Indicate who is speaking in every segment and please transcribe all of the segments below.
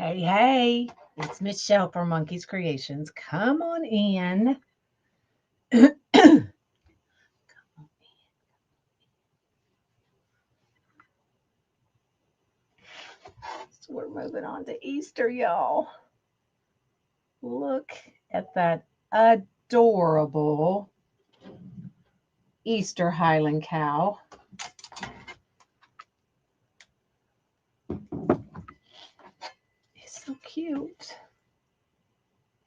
Speaker 1: Hey, hey, it's Michelle from Monkey's Creations. Come on in. So we're moving on to Easter, y'all. Look at that adorable Easter Highland Cow. It's so cute.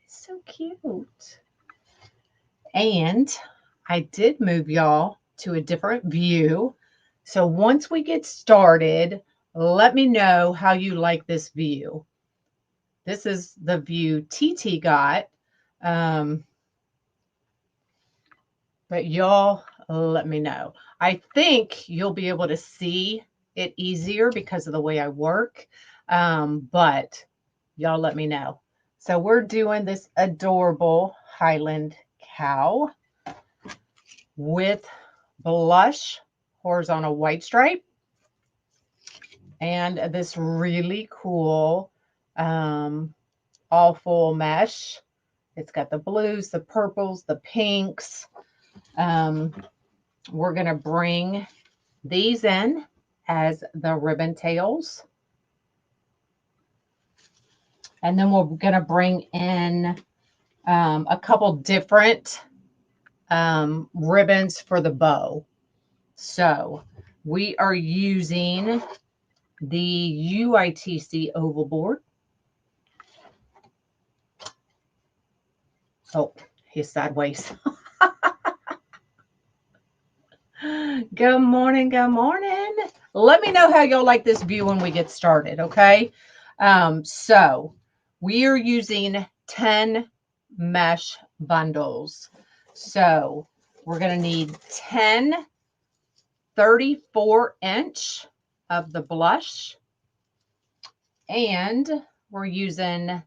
Speaker 1: It's so cute. And I did move y'all to a different view. So once we get started, let me know how you like this view. This is the view TT got. But y'all let me know. I think you'll be able to see it easier because of the way I work. But y'all let me know. So we're doing this adorable Highland Cow with blush horizontal white stripe and this really cool all full mesh. It's got the blues, the purples, the pinks. We're going to bring these in as the ribbon tails. And then we're going to bring in a couple different ribbons for the bow. So we are using the UITC oval board. Oh, he's sideways. Good morning. Good morning. Let me know how y'all like this view when we get started, okay? So we are using 10 mesh bundles. So we're going to need 10 34-inch of the blush. And we're using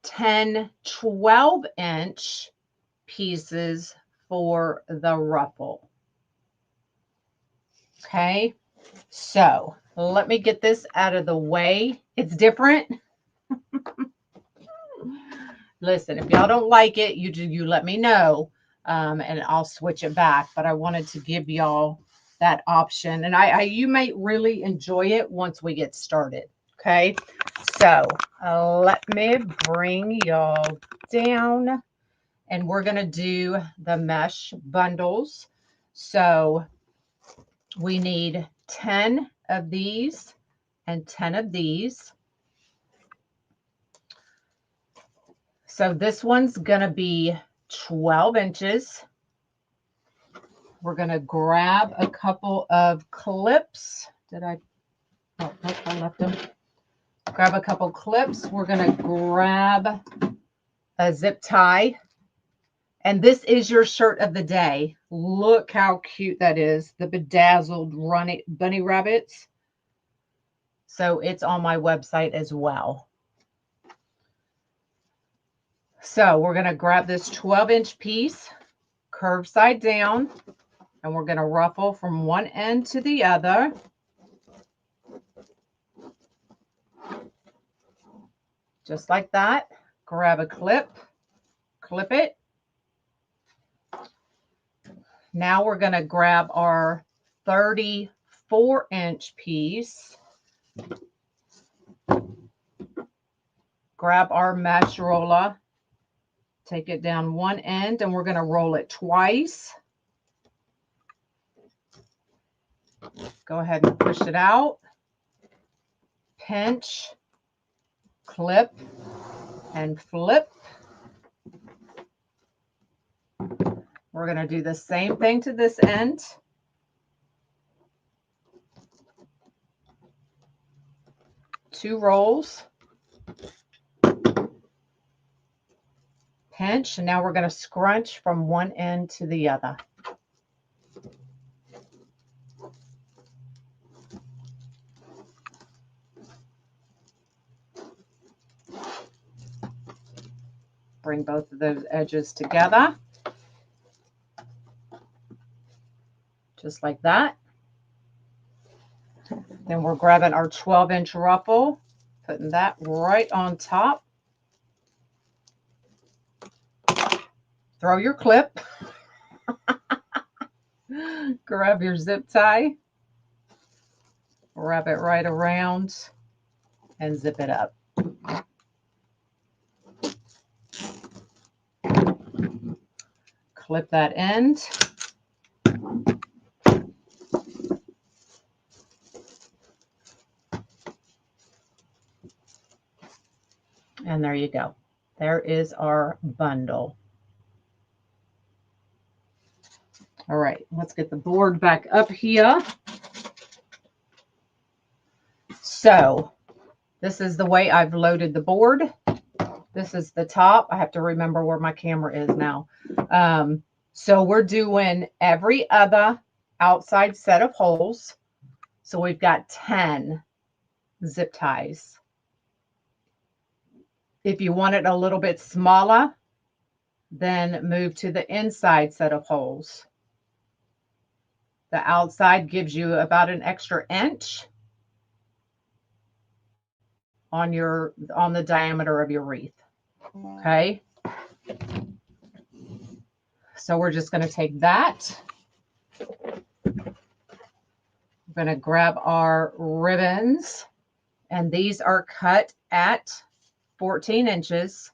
Speaker 1: 10 12-inch pieces for the ruffle. Okay, so let me get this out of the way. It's different. Listen, if y'all don't like it, you let me know, and I'll switch it back. But I wanted to give y'all that option, and you might really enjoy it once we get started. Okay, so let me bring y'all down, and we're gonna do the mesh bundles. So we need 10 of these and 10 of these. So this one's going to be 12 inches. We're going to grab a couple of clips. Oh, I left them. Grab a couple clips. We're going to grab a zip tie. And this is your shirt of the day. Look how cute that is. The bedazzled bunny rabbits. So it's on my website as well. So we're going to grab this 12-inch piece, curve side down, and we're going to ruffle from one end to the other. Just like that. Grab a clip it. Now we're going to grab our 34-inch piece. Grab our mesh roller. Take it down one end, and we're going to roll it twice. Go ahead and push it out. Pinch, clip, and flip. We're going to do the same thing to this end. Two rolls. Pinch, and now we're going to scrunch from one end to the other. Bring both of those edges together. Just like that. Then we're grabbing our 12-inch ruffle, Putting that right on top. Throw your clip. Grab your zip tie. Wrap it right around and zip it up. Clip that end. And there you go. There is our bundle. All right, let's get the board back up here. So this is the way I've loaded the board. This is the top. I have to remember where my camera is now. So we're doing every other outside set of holes. So we've got 10 zip ties. If you want it a little bit smaller, then move to the inside set of holes. The outside gives you about an extra inch on the diameter of your wreath. Okay. So we're just going to take that. We're going to grab our ribbons, and these are cut at 14 inches.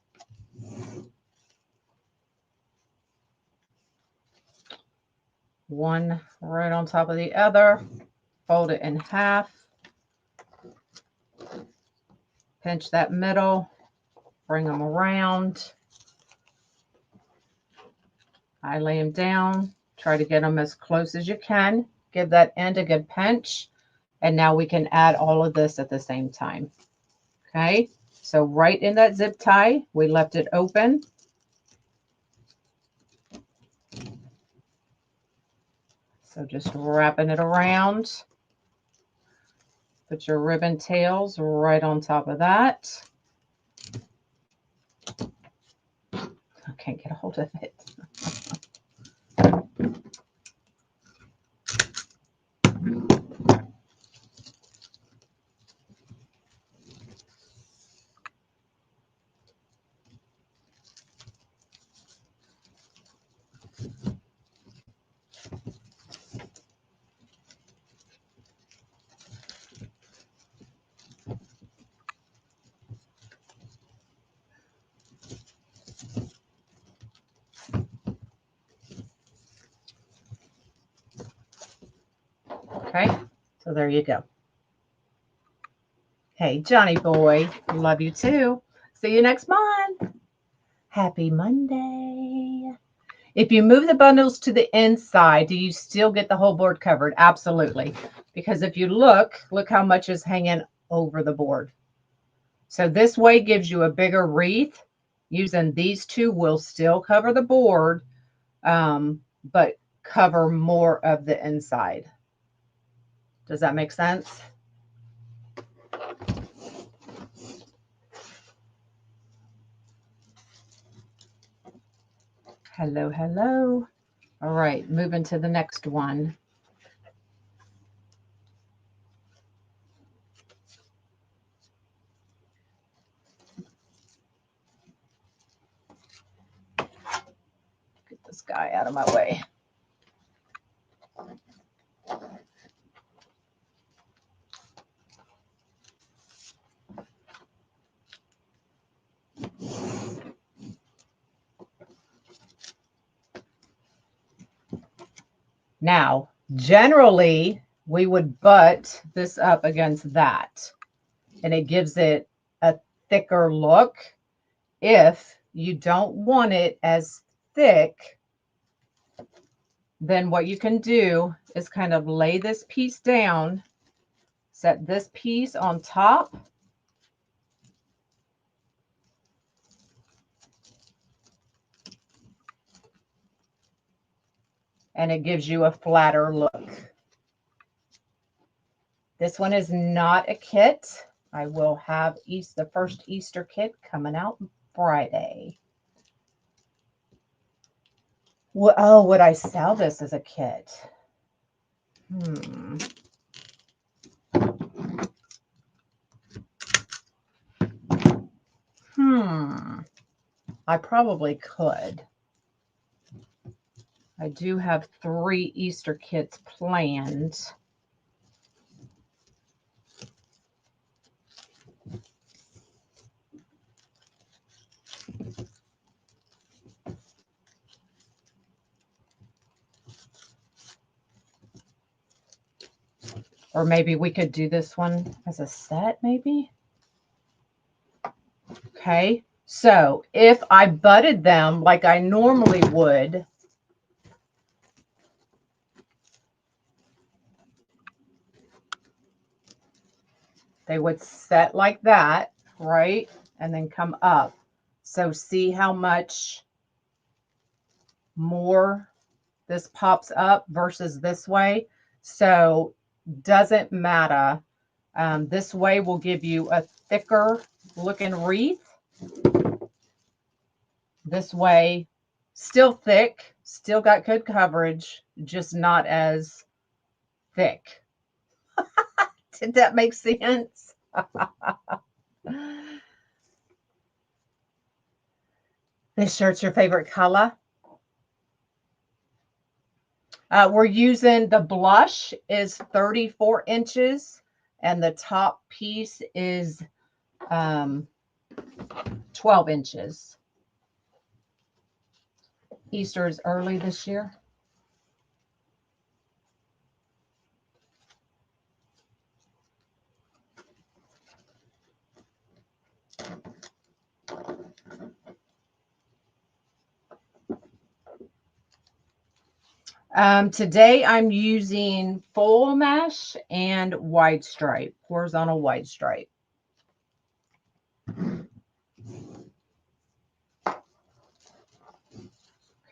Speaker 1: One right on top of the other. Fold it in half. Pinch that middle. Bring them around. I lay them down. Try to get them as close as you can. Give that end a good pinch. And now we can add all of this at the same time. Okay. So right in that zip tie, we left it open. So just wrapping it around. Put your ribbon tails right on top of that. I can't get a hold of it. Okay, so there you go. Hey, Johnny boy, love you too. See you next month. Happy Monday. If you move the bundles to the inside, do you still get the whole board covered? Absolutely. Because if you look how much is hanging over the board. So this way gives you a bigger wreath. Using these two will still cover the board, but cover more of the inside. Does that make sense? Hello, hello. All right, moving to the next one. Get this guy out of my way. Now, generally, we would butt this up against that, and it gives it a thicker look. If you don't want it as thick, then what you can do is kind of lay this piece down, set this piece on top, and it gives you a flatter look. This one is not a kit. I will have the first Easter kit coming out Friday. Well, oh, would I sell this as a kit? I probably could. I do have 3 Easter kits planned. Or maybe we could do this one as a set, maybe. Okay, so if I budded them like I normally would, they would set like that, right? And then come up. So see how much more this pops up versus this way. So doesn't matter. This way will give you a thicker looking wreath. This way, still thick, still got good coverage, just not as thick. Did that make sense? This shirt's your favorite color? We're using the blush is 34 inches and the top piece is 12 inches. Easter is early this year. Today I'm using full mesh and wide stripe, horizontal wide stripe.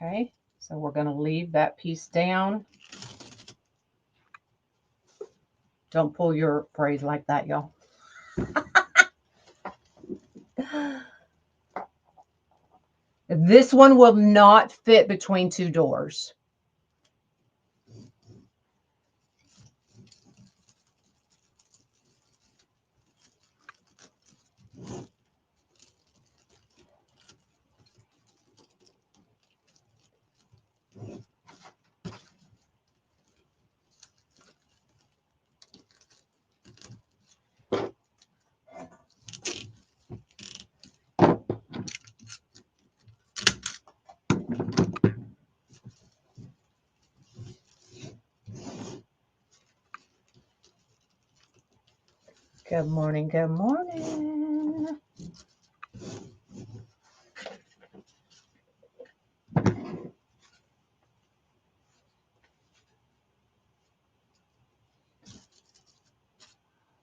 Speaker 1: Okay, so we're going to leave that piece down. Don't pull your braid like that, y'all. This one will not fit between 2 doors. Good morning, good morning.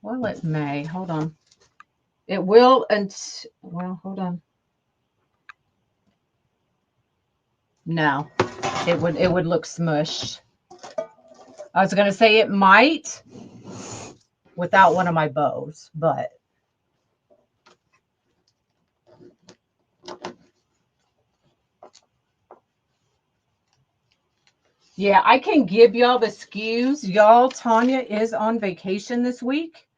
Speaker 1: Well, it may. Hold on. It will, and well, hold on. No, it would look smushed. I was going to say it might without one of my bows, but yeah, I can give y'all the SKUs. Y'all, Tanya is on vacation this week.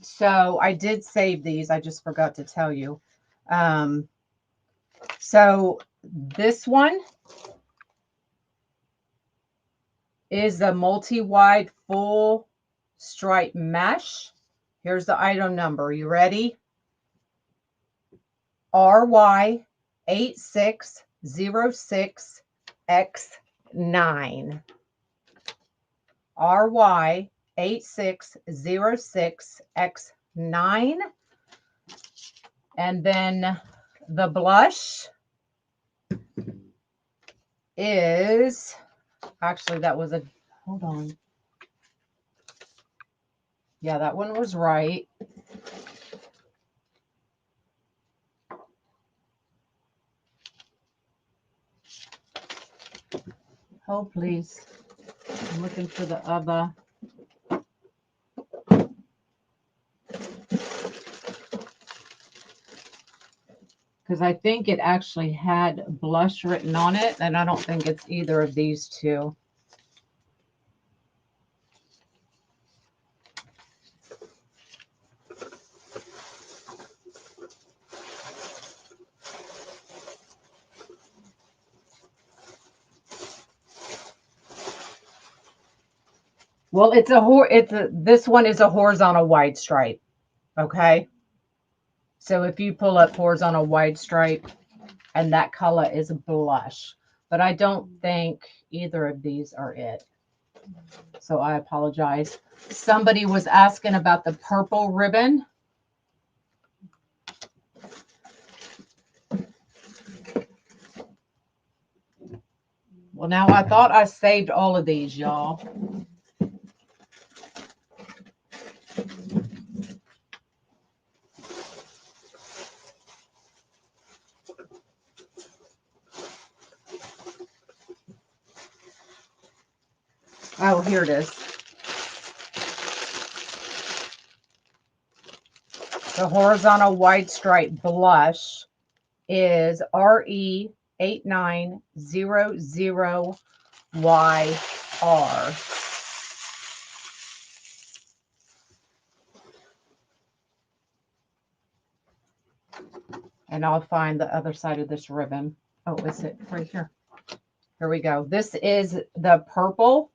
Speaker 1: So I did save these. I just forgot to tell you. So this one is a multi-wide full stripe mesh. Here's the item number. You ready? RY8606X9. RY8606X9. And then the blush is, actually that was a, hold on. Yeah, that one was right. Oh, please. I'm looking for the other. Because I think it actually had blush written on it, and I don't think it's either of these two. Well, this one is a horizontal wide stripe. Okay. So if you pull up horizontal wide stripe, and that color is blush, but I don't think either of these are it. So I apologize. Somebody was asking about the purple ribbon. Well, now I thought I saved all of these, y'all. Oh, here it is. The horizontal wide stripe blush is RE8900YR. And I'll find the other side of this ribbon. Oh, is it right here? Here we go. This is the purple.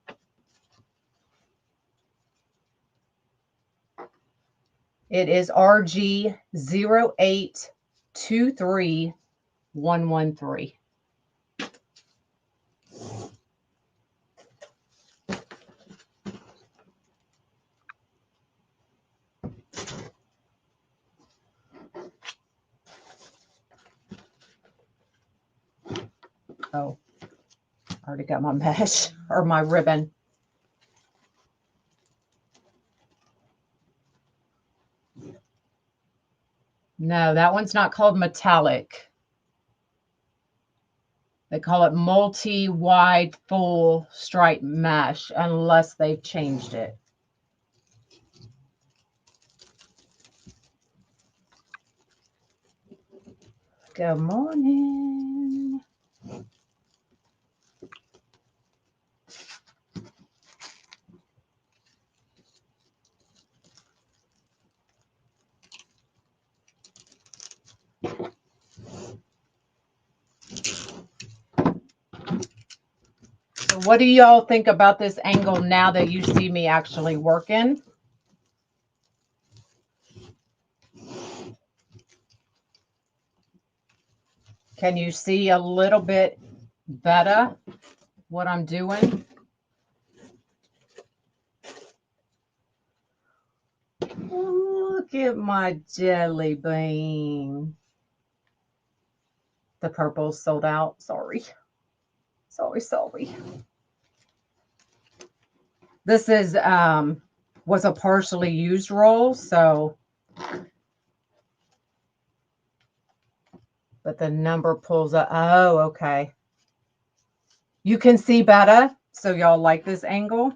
Speaker 1: It is RG0823113. Oh, I already got my mesh or my ribbon. No, that one's not called metallic. They call it multi-wide full stripe mesh unless they've changed it. Good morning. So what do y'all think about this angle now that you see me actually working? Can you see a little bit better what I'm doing? Look at my jelly bean. The purple's sold out. Sorry. Sorry. This is was a partially used roll, so but the number pulls up. Oh, okay. You can see better. So y'all like this angle?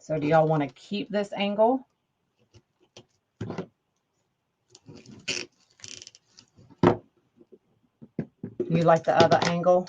Speaker 1: So do y'all want to keep this angle? You like the other angle?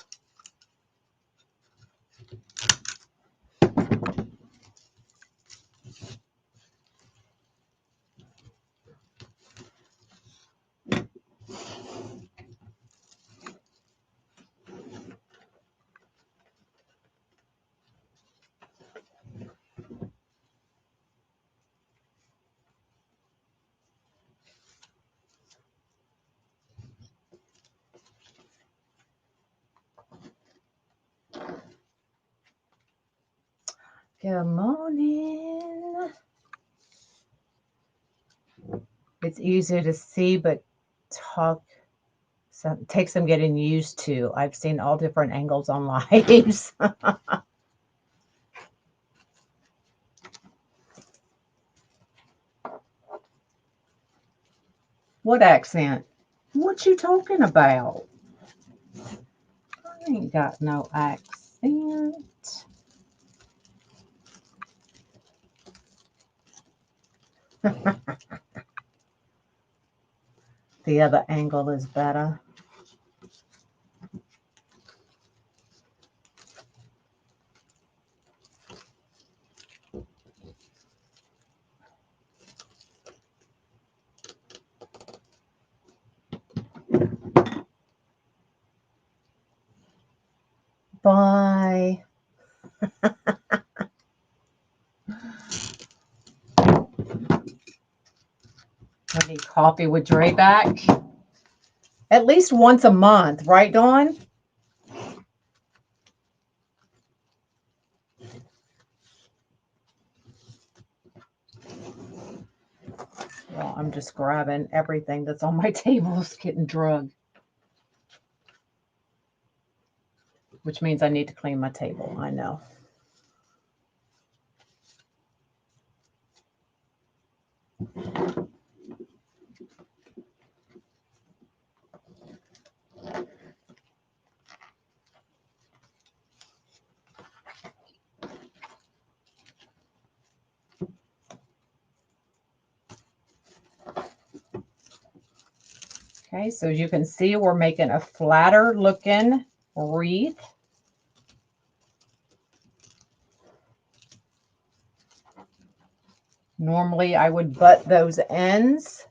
Speaker 1: Good morning. It's easier to see, but talk takes some getting used to. I've seen all different angles on lives. What accent? What you talking about? I ain't got no accent. The other angle is better. coffee with Dre back. At least once a month, right, Dawn? Well, I'm just grabbing everything that's on my table. It's getting drugged. Which means I need to clean my table. I know. Okay, so as you can see, we're making a flatter looking wreath. Normally, I would butt those ends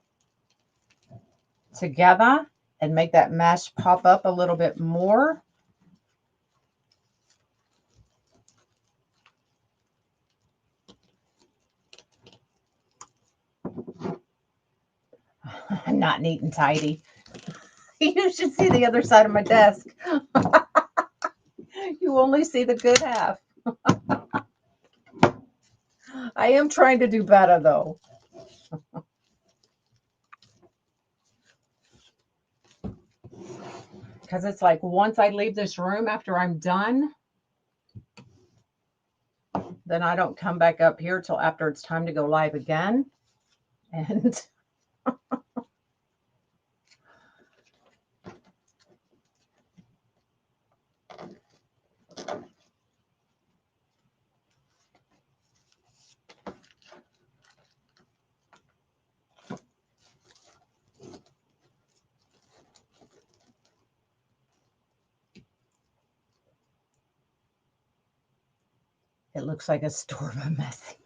Speaker 1: together and make that mesh pop up a little bit more. Not neat and tidy. You should see the other side of my desk. You only see the good half. I am trying to do better, though. Because it's like once I leave this room after I'm done, then I don't come back up here till after it's time to go live again. And it looks like a storm of messy.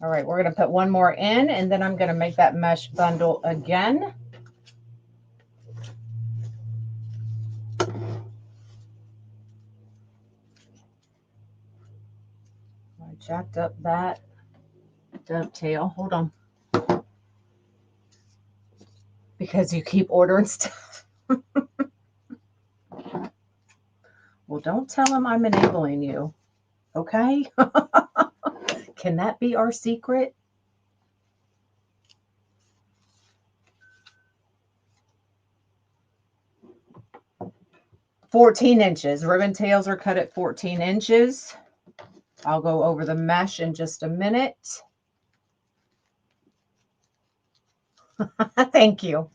Speaker 1: All right, we're going to put one more in, and then I'm going to make that mesh bundle again. I jacked up that dovetail. Hold on. Because you keep ordering stuff. Well, don't tell him I'm enabling you. Okay? Can that be our secret? $14 Ribbon tails are cut at 14 inches. I'll go over the mesh in just a minute. Thank you.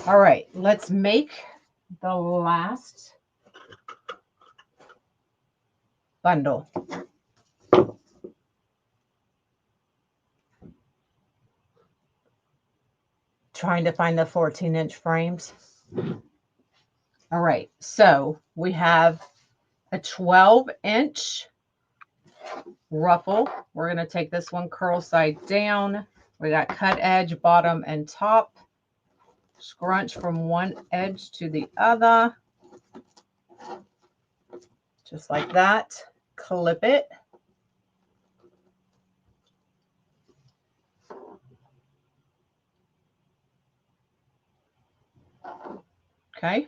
Speaker 1: All right, let's make the last bundle. Trying to find the 14-inch frames. All right, so we have a 12-inch ruffle. We're going to take this one curl side down. We got cut edge, bottom and top. Scrunch from one edge to the other. Just like that. Clip it. Okay.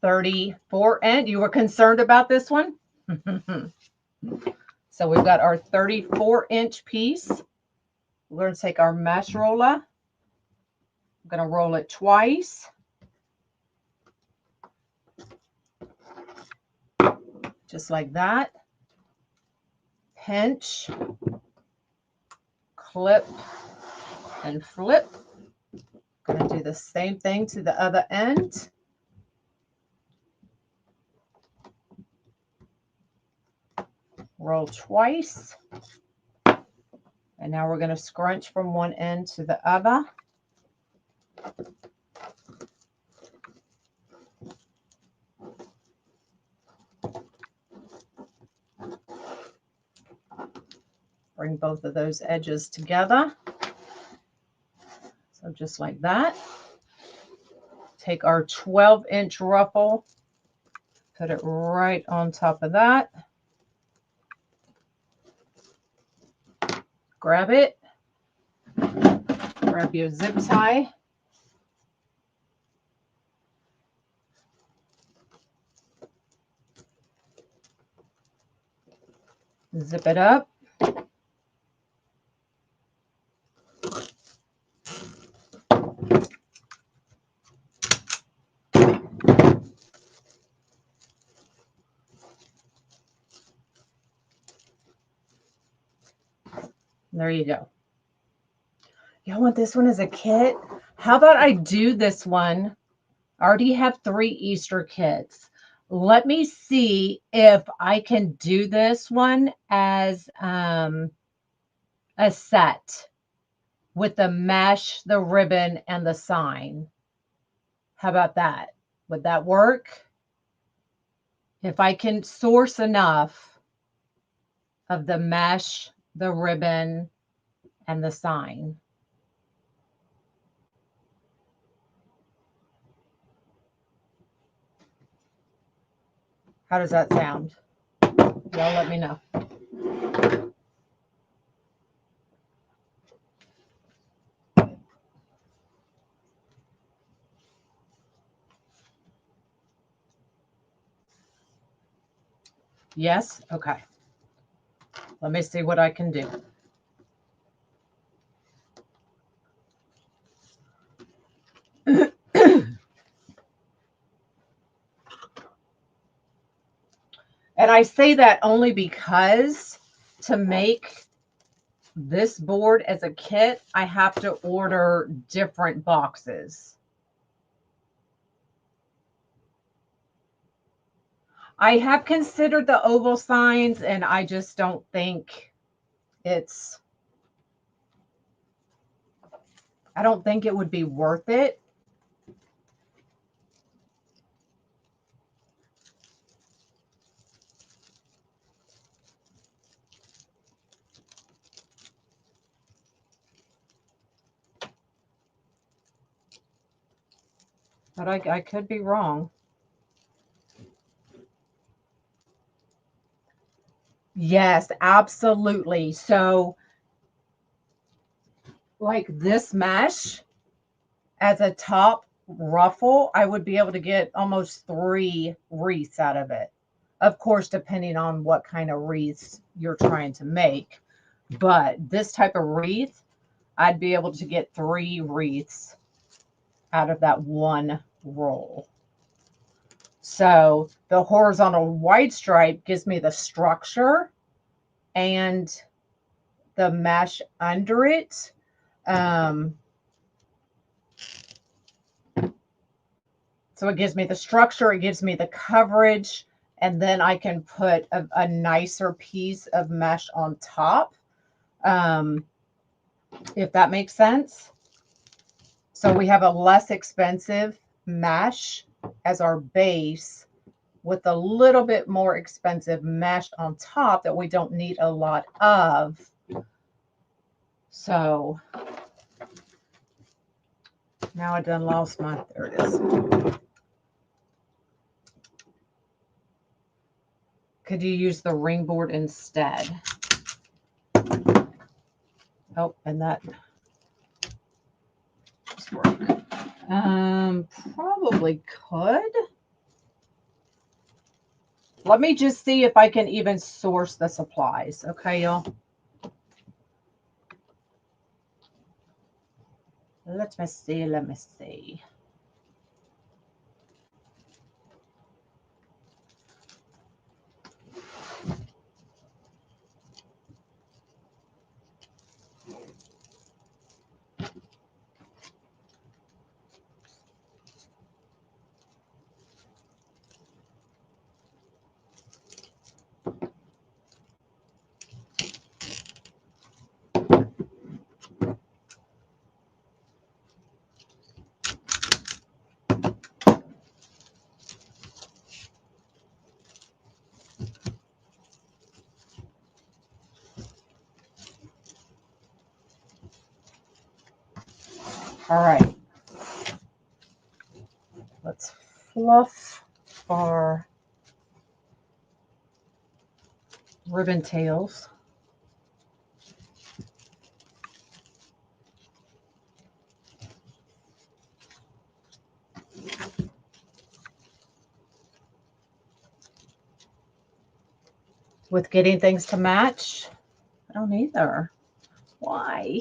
Speaker 1: 34 inch. You were concerned about this one? So we've got our 34-inch piece. We're going to take our mesh roller. I'm going to roll it twice. Just like that. Pinch, clip, and flip. Going to do the same thing to the other end. Roll twice. And now we're going to scrunch from one end to the other. Bring both of those edges together. So just like that. Take our 12-inch ruffle, put it right on top of that. Grab it. Grab your zip tie. Zip it up. There you go. Y'all want this one as a kit? How about I do this one? I already have 3 Easter kits. Let me see if I can do this one as a set with the mesh, the ribbon, and the sign. How about that? Would that work? If I can source enough of the mesh, the ribbon, and the sign. How does that sound? Y'all let me know. Yes? Okay. Let me see what I can do. And I say that only because to make this board as a kit, I have to order different boxes. I have considered the oval signs, and I just don't think it's, I don't think it would be worth it. But I could be wrong. Yes, absolutely. So like this mesh as a top ruffle, I would be able to get almost 3 wreaths out of it. Of course, depending on what kind of wreaths you're trying to make. But this type of wreath, I'd be able to get 3 wreaths out of that one roll. So the horizontal white stripe gives me the structure and the mesh under it. So it gives me the structure, it gives me the coverage, and then I can put a nicer piece of mesh on top, if that makes sense. So we have a less expensive mesh as our base with a little bit more expensive mesh on top that we don't need a lot of. So now I done lost my, there it is. Could you use the ring board instead? Oh, and that, Probably could. Let me just see if I can even source the supplies. Okay, y'all. Let me see. Let me see. All right. Let's fluff our ribbon tails. With getting things to match, I don't either. Why?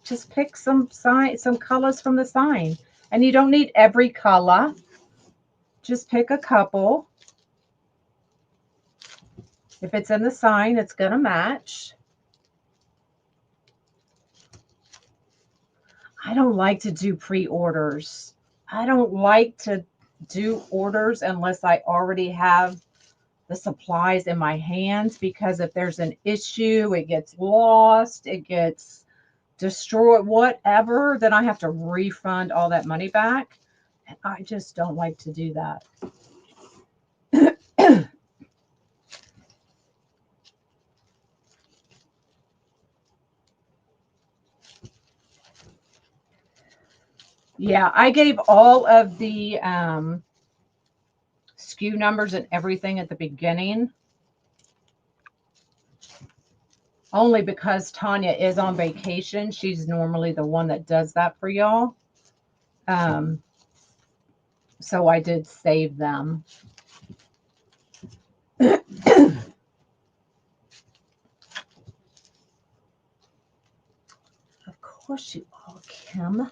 Speaker 1: Just pick some colors from the sign. And you don't need every color. Just pick a couple. If it's in the sign, it's going to match. I don't like to do pre-orders. I don't like to do orders unless I already have the supplies in my hands, because if there's an issue, it gets lost, it gets destroyed, whatever, then I have to refund all that money back. And I just don't like to do that. Yeah, I gave all of the SKU numbers and everything at the beginning, only because Tanya is on vacation. She's normally the one that does that for y'all. So I did save them. Of course you are, Kim.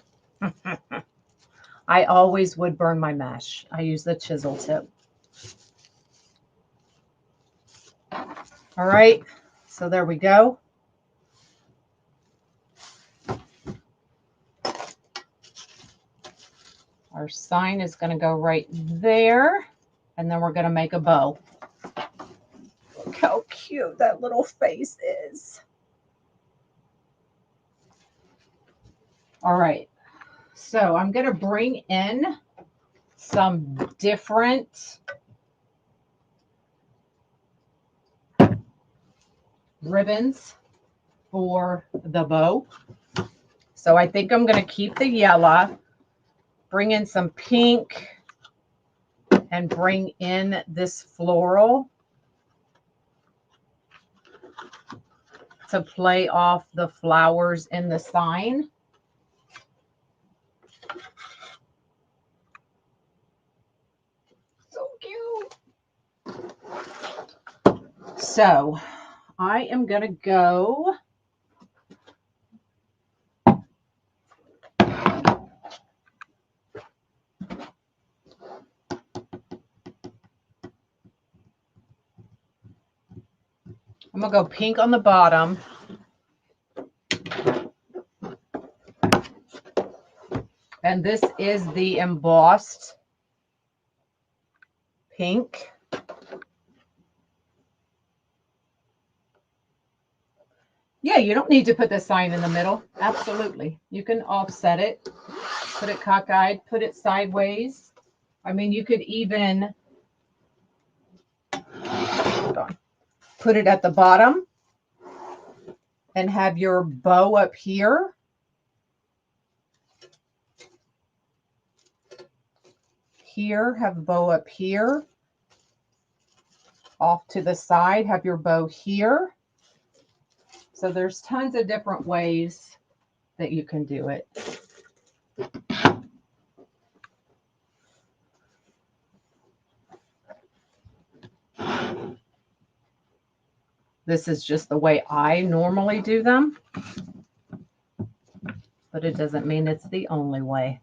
Speaker 1: I always would burn my mesh. I use the chisel tip. All right, so there we go. Our sign is going to go right there, and then we're going to make a bow. Look how cute that little face is. All right, so I'm going to bring in some different ribbons for the bow. So I think I'm going to keep the yellow, bring in some pink, and bring in this floral to play off the flowers in the sign. So cute. So I am going to go pink on the bottom. And this is the embossed pink. Yeah, you don't need to put the sign in the middle. Absolutely. You can offset it, put it cockeyed, put it sideways. I mean, you could even put it at the bottom and have your bow up here. Here, have a bow up here. Off to the side, have your bow here. So there's tons of different ways that you can do it. This is just the way I normally do them, but it doesn't mean it's the only way.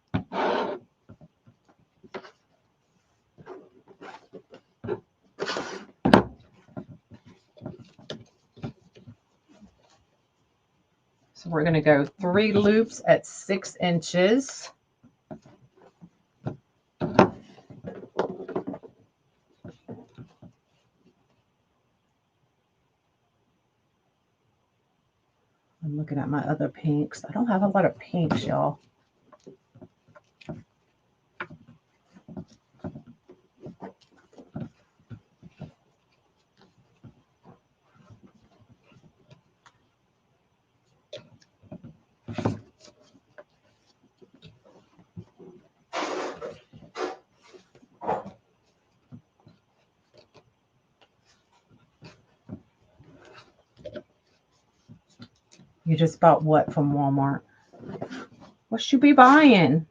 Speaker 1: So we're going to go 3 loops at 6 inches. I'm looking at my other pinks. I don't have a lot of pinks, y'all. You just bought what from Walmart? What should you be buying?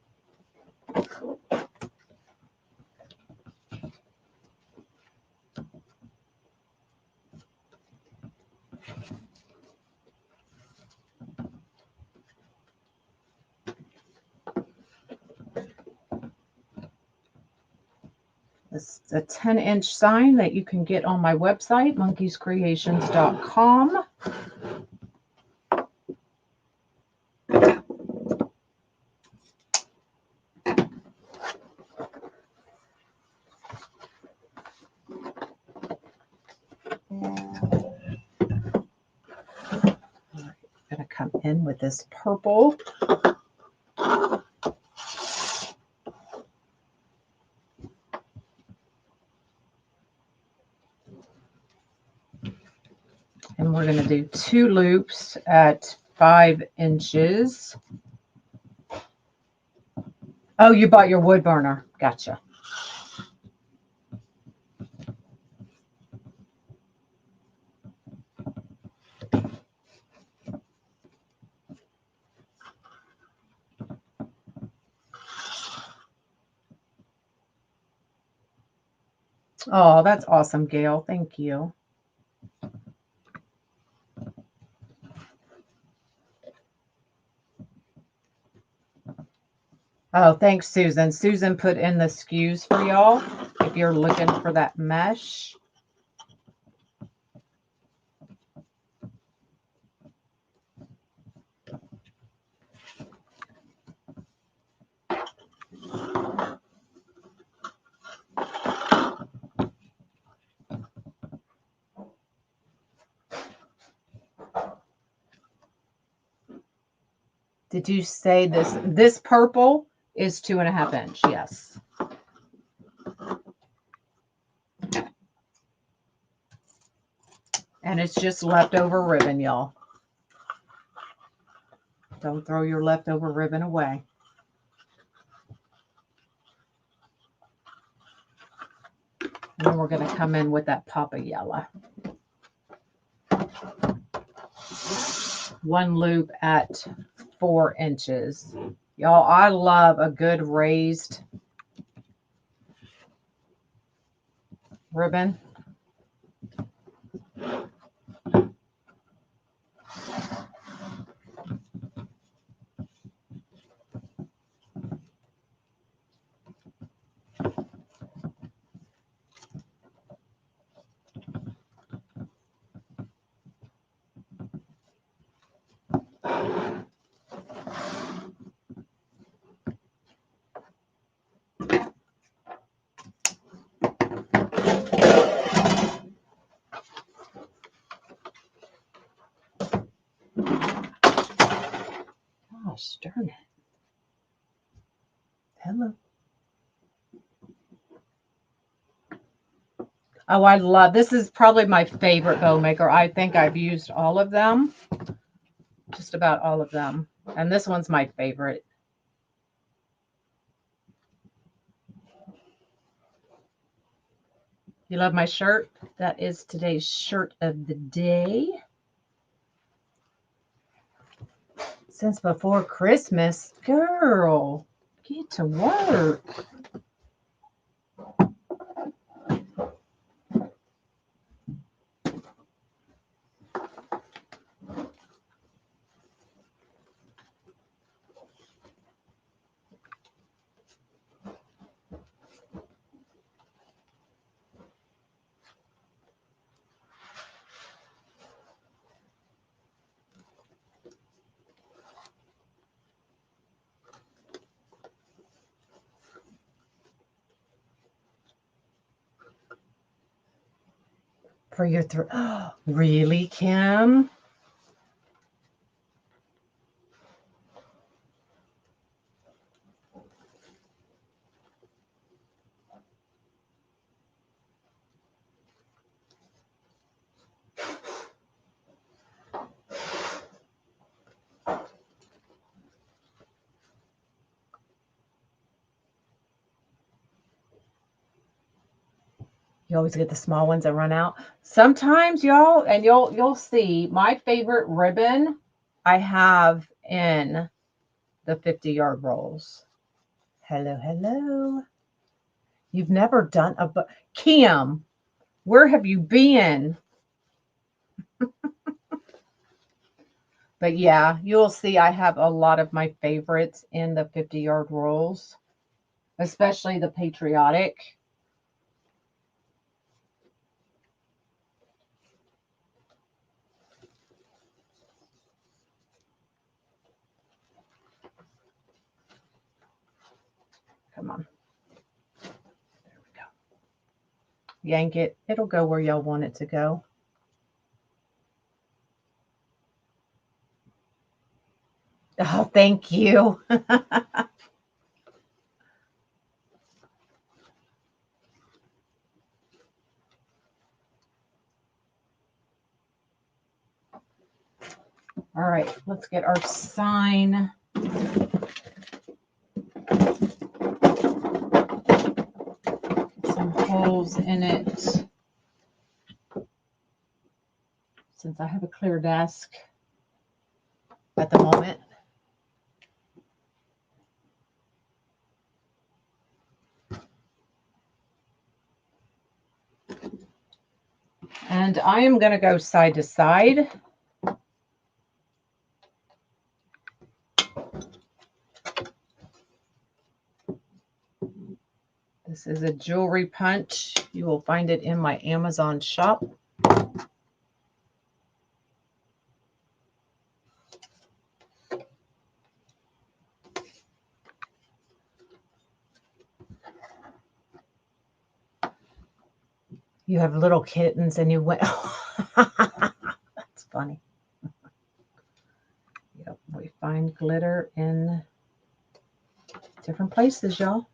Speaker 1: This is a 10-inch sign that you can get on my website, monkeyscreations.com. I'm going to come in with this purple. And we're going to do 2 loops at 5 inches. Oh, you bought your wood burner. Gotcha. Oh, that's awesome, Gail. Thank you. Oh, thanks, Susan. Susan put in the SKUs for y'all if you're looking for that mesh. Did you say this purple is 2.5 inch? Yes. And it's just leftover ribbon, y'all. Don't throw your leftover ribbon away. And then we're going to come in with that pop of yellow. 1 loop at 4 inches. Y'all, I love a good raised ribbon. Gosh, darn it. Hello. Oh, I love, this is probably my favorite bow maker. I think I've used all of them, just about all of them. And this one's my favorite. You love my shirt? That is today's shirt of the day. since before Christmas. Girl, get to work. For your throat. Really, Kim? You always get the small ones that run out. Sometimes, y'all, and you'll see my favorite ribbon I have in the 50-yard rolls. Hello, hello. You've never done a Kim, where have you been? But yeah, you'll see I have a lot of my favorites in the 50-yard rolls, especially the patriotic. Come on. There we go. Yank it. It'll go where y'all want it to go. Oh, thank you. All right, let's get our sign. Some holes in it. Since I have a clear desk at the moment. And I am going to go side to side. This is a jewelry punch. You will find it in my Amazon shop. You have little kittens and you went. That's funny. Yep, we find glitter in different places, y'all.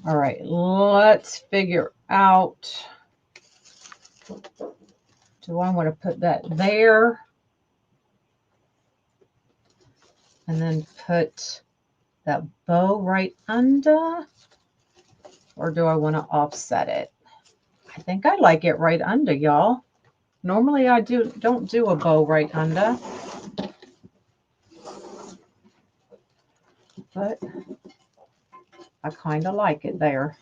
Speaker 1: All right, let's figure out. Do I want to put that there? And then put that bow right under? Or do I want to offset it? I think I like it right under, y'all. Normally I don't do a bow right under. But I kind of like it there.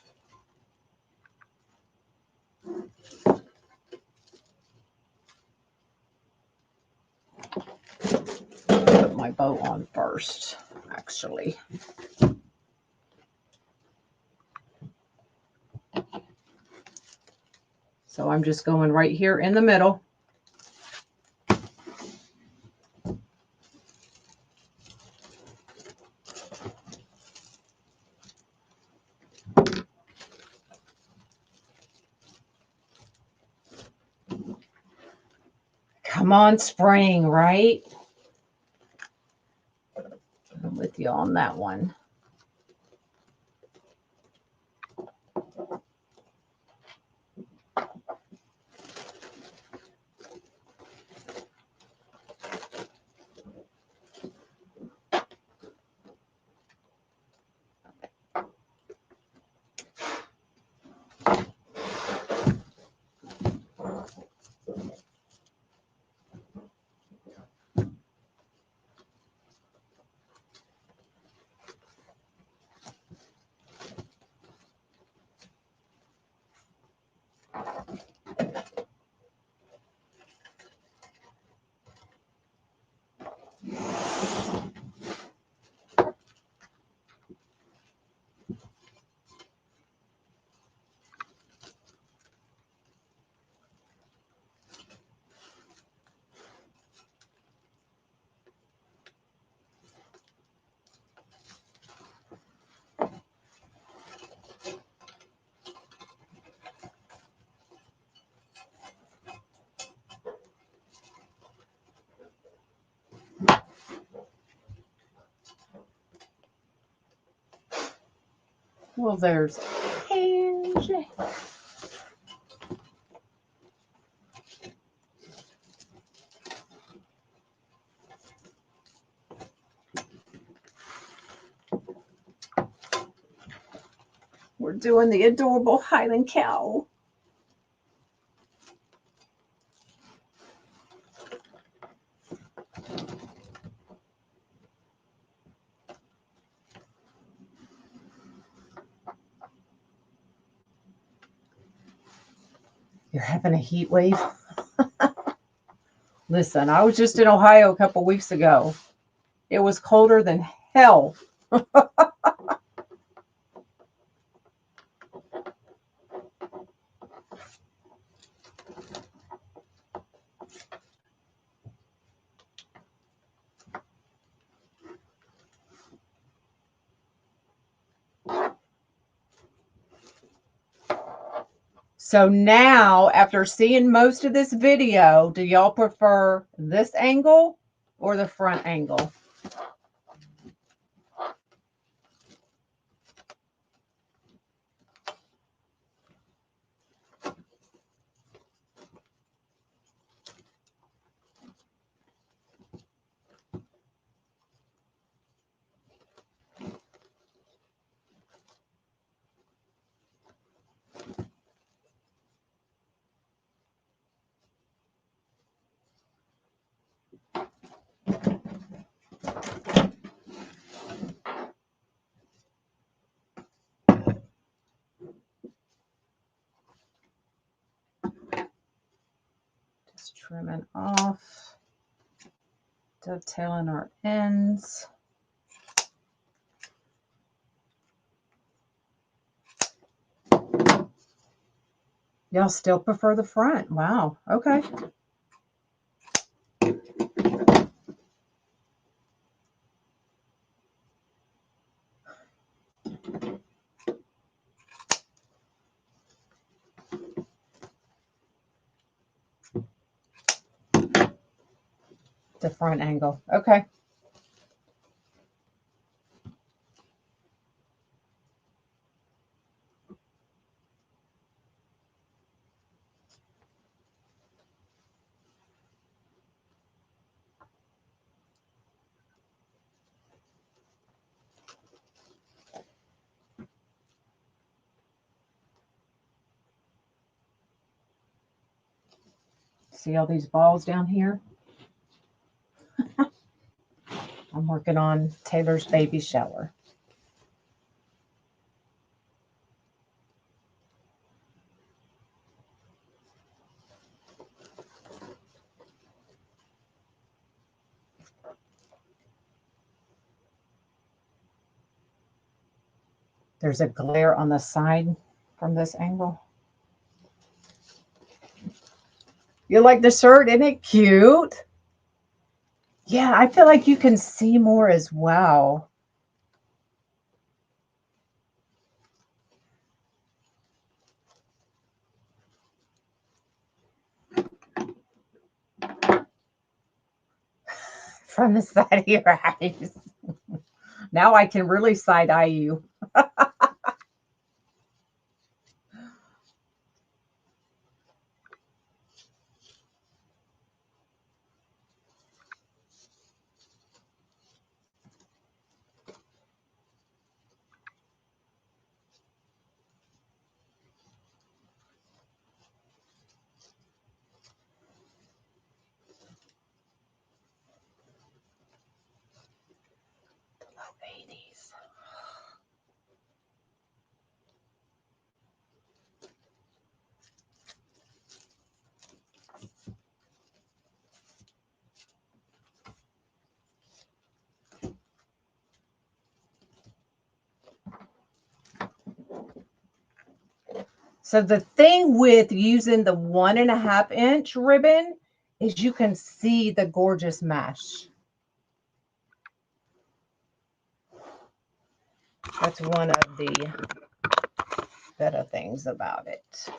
Speaker 1: Put my bow on first, actually. So I'm just going right here in the middle. Come on, spring, right? I'm with you on that one. Well, there's Angie. We're doing the adorable Highland Cow. You're having a heat wave? Listen, I was just in Ohio a couple weeks ago. It was colder than hell. So now, after seeing most of this video, do y'all prefer this angle or the front angle? Just trimming off, dovetailing our ends. Y'all still prefer the front? Wow. Okay. The front angle. Okay. See all these balls down here? I'm working on Taylor's baby shower. There's a glare on the side from this angle. You like the shirt? Isn't it cute? Yeah, I feel like you can see more as well. From the side of your eyes. Now I can really side eye you. So the thing with using the 1.5 inch ribbon is you can see the gorgeous mesh. That's one of the better things about it.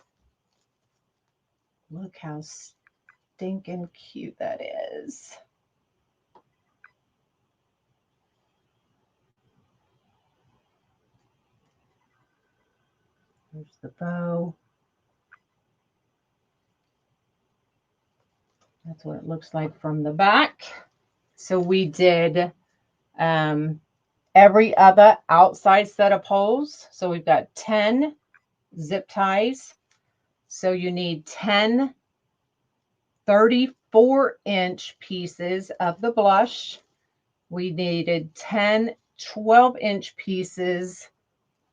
Speaker 1: Look how stinking cute that is. There's the bow. That's what it looks like from the back. So we did every other outside set of poles. So we've got 10 zip ties. So you need 10 34-inch pieces of the blush. We needed 10 12-inch pieces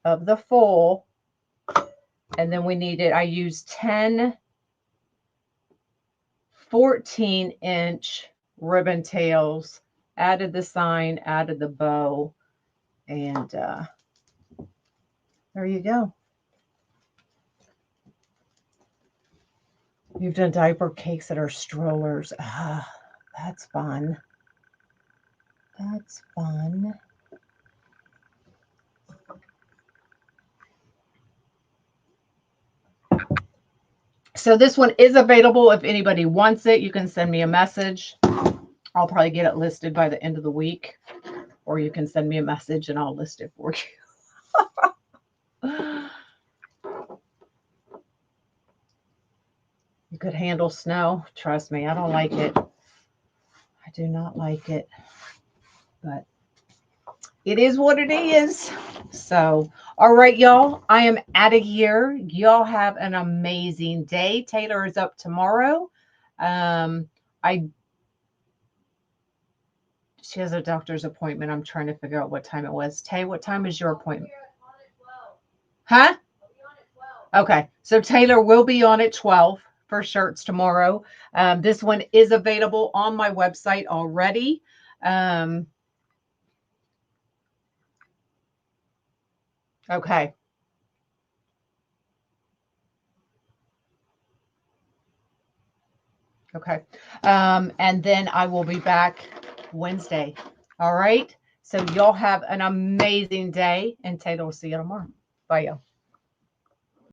Speaker 1: of the full. And then we needed, I used 10 14-inch ribbon tails, added the sign, added the bow, and there you go. You've done diaper cakes that are strollers. Ah, that's fun. That's fun. So this one is available. If anybody wants it, you can send me a message. I'll probably get it listed by the end of the week, or you can send me a message and I'll list it for you. You could handle snow. Trust me, I don't like it. I do not like it, but it is what it is. So, all right, y'all, I am out of here. Y'all have an amazing day. Taylor is up tomorrow. She has a doctor's appointment. I'm trying to figure out what time it was. Tay, what time is your appointment? Huh? Okay, so Taylor will be on at 12 for shirts tomorrow. This one is available on my website already. Okay. Okay. And then I will be back Wednesday. All right. So y'all have an amazing day, and Taylor will see you tomorrow. Bye, y'all.